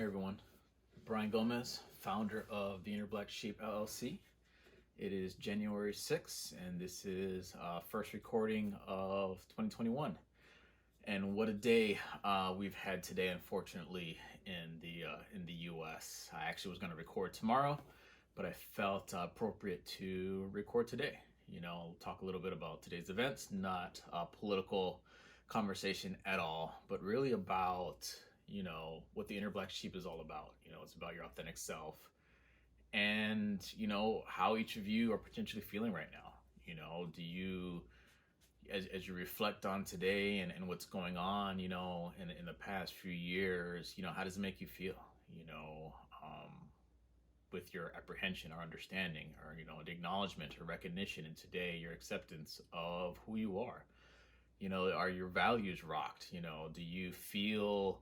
Hey everyone, Brian Gomez, founder of the Inner Black Sheep LLC. It is January 6th, and this is first recording of 2021. And what a day we've had today, unfortunately, in the U.S. I actually was going to record tomorrow, but I felt appropriate to record today. Talk a little bit about today's events, not a political conversation at all, but really about what the Inner Black Sheep is all about. It's about your authentic self, and how each of you are potentially feeling right now. Do you, as you reflect on today and what's going on, in the past few years, how does it make you feel? Um, with your apprehension or understanding, or the acknowledgement or recognition in today, your acceptance of who you are. Are your values rocked? Do you feel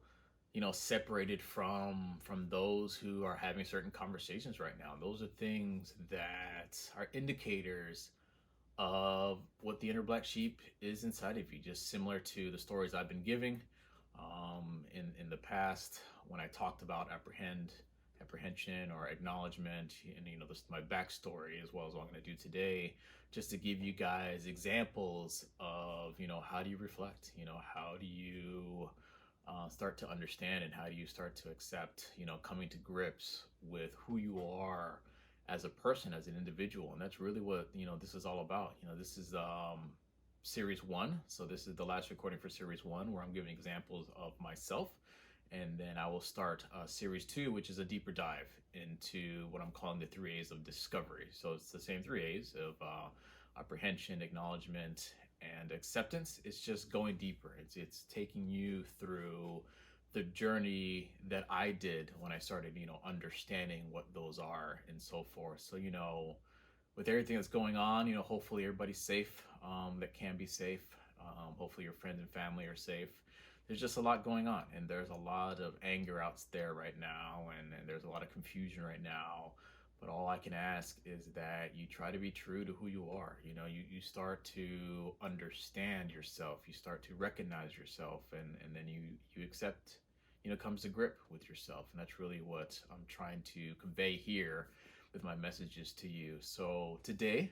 separated from those who are having certain conversations right now? Those are things that are indicators of what the inner black sheep is inside of you, just similar to the stories I've been giving in the past when I talked about apprehension or acknowledgement, and this is my backstory as well as what I'm going to do today, just to give you guys examples of how do you reflect, how do you start to understand, and how do you start to accept, coming to grips with who you are as a person, as an individual. And that's really what this is all about. This is series 1, so this is the last recording for series 1, where I'm giving examples of myself, and then I will start series 2, which is a deeper dive into what I'm calling the 3 A's of discovery. So it's the same 3 A's of apprehension, acknowledgement, and acceptance. It's just going deeper. It's taking you through the journey that I did when I started, understanding what those are and so forth. So, with everything that's going on, hopefully everybody's safe, that can be safe. Hopefully your friends and family are safe. There's just a lot going on, and there's a lot of anger out there right now, and there's a lot of confusion right now. But all I can ask is that you try to be true to who you are. You start to understand yourself, you start to recognize yourself, and then you accept, comes to grip with yourself. And that's really what I'm trying to convey here with my messages to you. So today,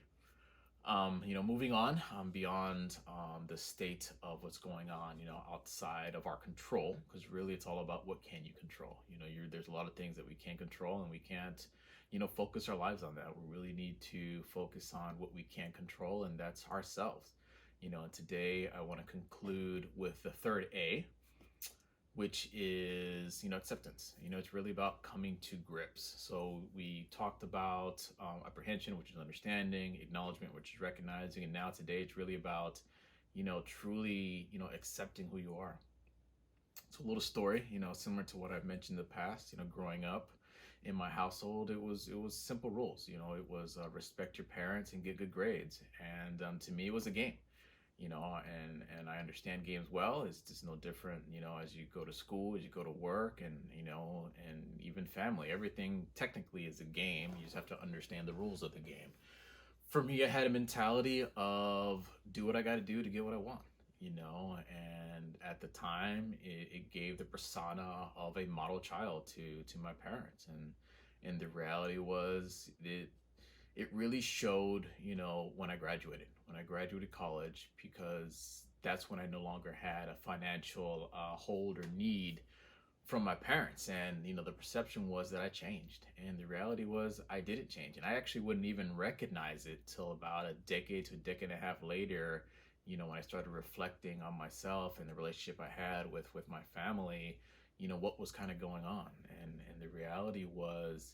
moving on beyond the state of what's going on, outside of our control, because really it's all about what can you control. There's a lot of things that we can't control, and we can't, focus our lives on that. We really need to focus on what we can control, and that's ourselves. And today I want to conclude with the third A, which is acceptance. It's really about coming to grips. So we talked about apprehension, which is understanding; acknowledgement, which is recognizing; and now today it's really about truly accepting who you are. It's a little story, similar to what I've mentioned in the past. Growing up in my household, it was simple rules. It was respect your parents and get good grades, and to me it was a game. And I understand games well. It's just no different, as you go to school, as you go to work, and and even family. Everything technically is a game. You just have to understand the rules of the game. For me, I had a mentality of do what I got to do to get what I want. And at the time, it gave the persona of a model child to my parents, and the reality was it really showed, when I graduated college, because that's when I no longer had a financial hold or need from my parents. And, the perception was that I changed. And the reality was I didn't change. And I actually wouldn't even recognize it till about a decade to a decade and a half later, when I started reflecting on myself and the relationship I had with my family, what was kind of going on. And the reality was,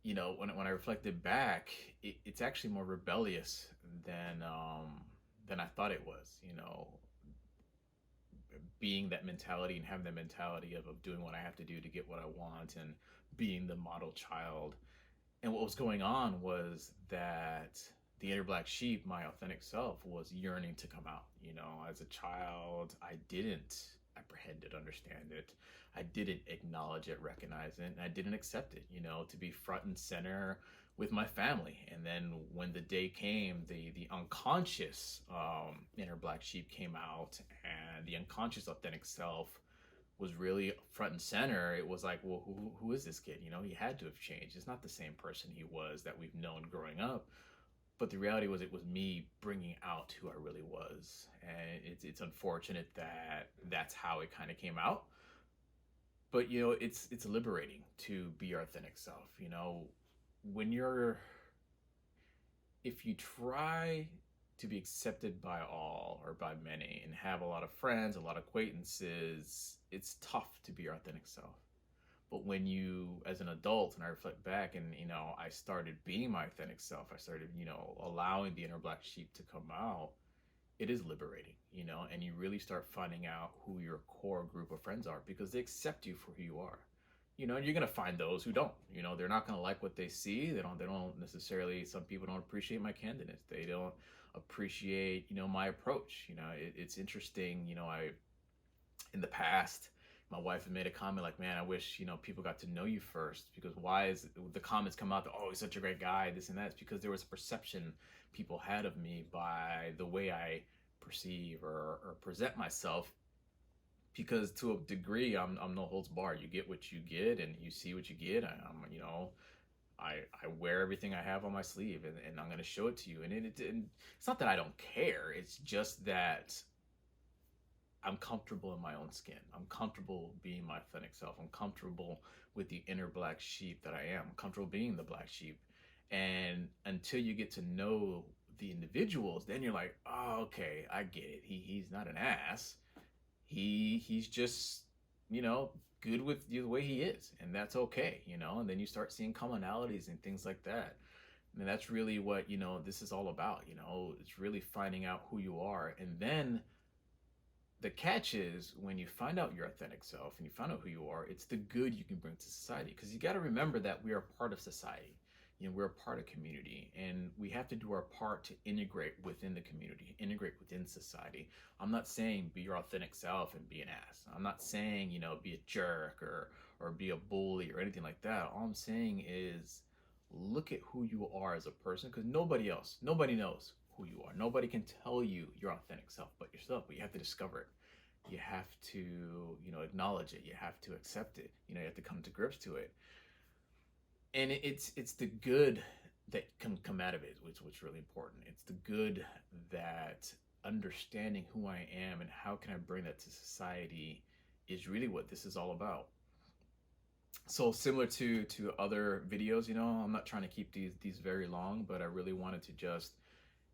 when I reflected back, it's actually more rebellious than I thought it was. Being that mentality and having that mentality of doing what I have to do to get what I want, and being the model child. And what was going on was that the inner black sheep, my authentic self, was yearning to come out. As a child, I didn't apprehend it, understand it. I didn't acknowledge it, recognize it, and I didn't accept it, to be front and center with my family. And then when the day came, the unconscious inner black sheep came out, and the unconscious authentic self was really front and center, it was like, well, who is this kid? He had to have changed. It's not the same person he was that we've known growing up. But the reality was, it was me bringing out who I really was, and it's unfortunate that that's how it kind of came out. But it's liberating to be your authentic self. When you're if you try to be accepted by all or by many and have a lot of friends, a lot of acquaintances, it's tough to be your authentic self. But when you, as an adult, and I reflect back, and I started being my authentic self, I started, allowing the inner black sheep to come out, it is liberating, and you really start finding out who your core group of friends are, because they accept you for who you are. And you're gonna find those who don't. They're not gonna like what they see. They don't necessarily. Some people don't appreciate my candidness. They don't appreciate, my approach. It's interesting. I In the past, my wife had made a comment like, man, I wish, people got to know you first, because why is the comments come out that, oh, he's such a great guy, this and that. It's because there was a perception people had of me by the way I perceive or present myself, because to a degree, I'm no holds bar. You get what you get, and you see what you get. I wear everything I have on my sleeve, and I'm going to show it to you. And it's not that I don't care. It's just that I'm comfortable in my own skin. I'm comfortable being my authentic self. I'm comfortable with the inner black sheep that I am. I'm comfortable being the black sheep. And until you get to know the individuals, then you're like, oh, okay, I get it. He's not an ass. He's just, good with the way he is, and that's okay. And then you start seeing commonalities and things like that. And that's really what, this is all about. It's really finding out who you are. And then the catch is, when you find out your authentic self and you find out who you are, it's the good you can bring to society, because you got to remember that we are part of society. We're a part of community, and we have to do our part to integrate within the community, integrate within society. I'm not saying be your authentic self and be an ass. I'm not saying, be a jerk or be a bully or anything like that. All I'm saying is, look at who you are as a person, because nobody knows who you are. Nobody can tell you your authentic self but yourself, but you have to discover it. You have to, acknowledge it. You have to accept it. You have to come to grips to it. And it's the good that can come out of it, which what's really important. It's the good that understanding who I am and how can I bring that to society is really what this is all about. So similar to other videos, I'm not trying to keep these very long, but I really wanted to just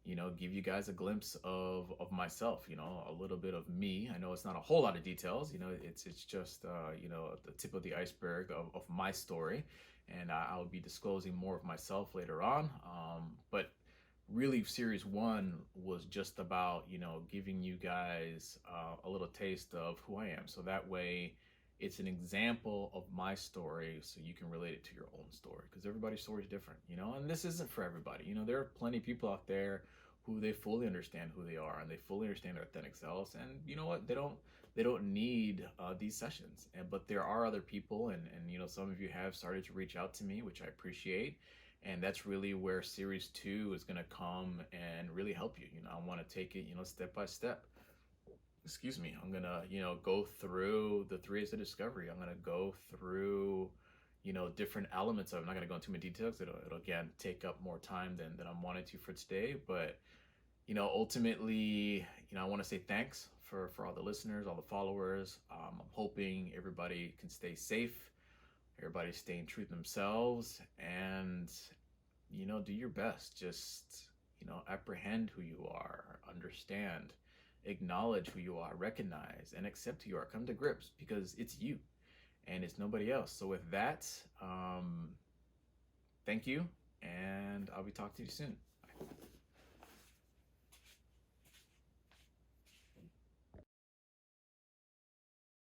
give you guys a glimpse of myself, a little bit of me. I know it's not a whole lot of details, it's just the tip of the iceberg of my story. And I'll be disclosing more of myself later on. But really, series 1 was just about, giving you guys a little taste of who I am. So that way, it's an example of my story, so you can relate it to your own story, because everybody's story is different, and this isn't for everybody. There are plenty of people out there who they fully understand who they are, and they fully understand their authentic selves, and you know what, they don't need these sessions. But there are other people, and some of you have started to reach out to me, which I appreciate. And that's really where series 2 is going to come and really help you. I want to take it, step by step. Excuse me. I'm going to, go through the 3 A's of discovery. I'm going to go through, different elements of it. I'm not going to go into too many details. It'll again take up more time than I'm wanting to for today. But, ultimately, I want to say thanks for all the listeners, all the followers. I'm hoping everybody can stay safe. Everybody's staying true to themselves, and do your best. Just apprehend who you are, understand, acknowledge who you are, recognize and accept who you are. Come to grips, because it's you and it's nobody else. So with that, thank you, and I'll be talking to you soon.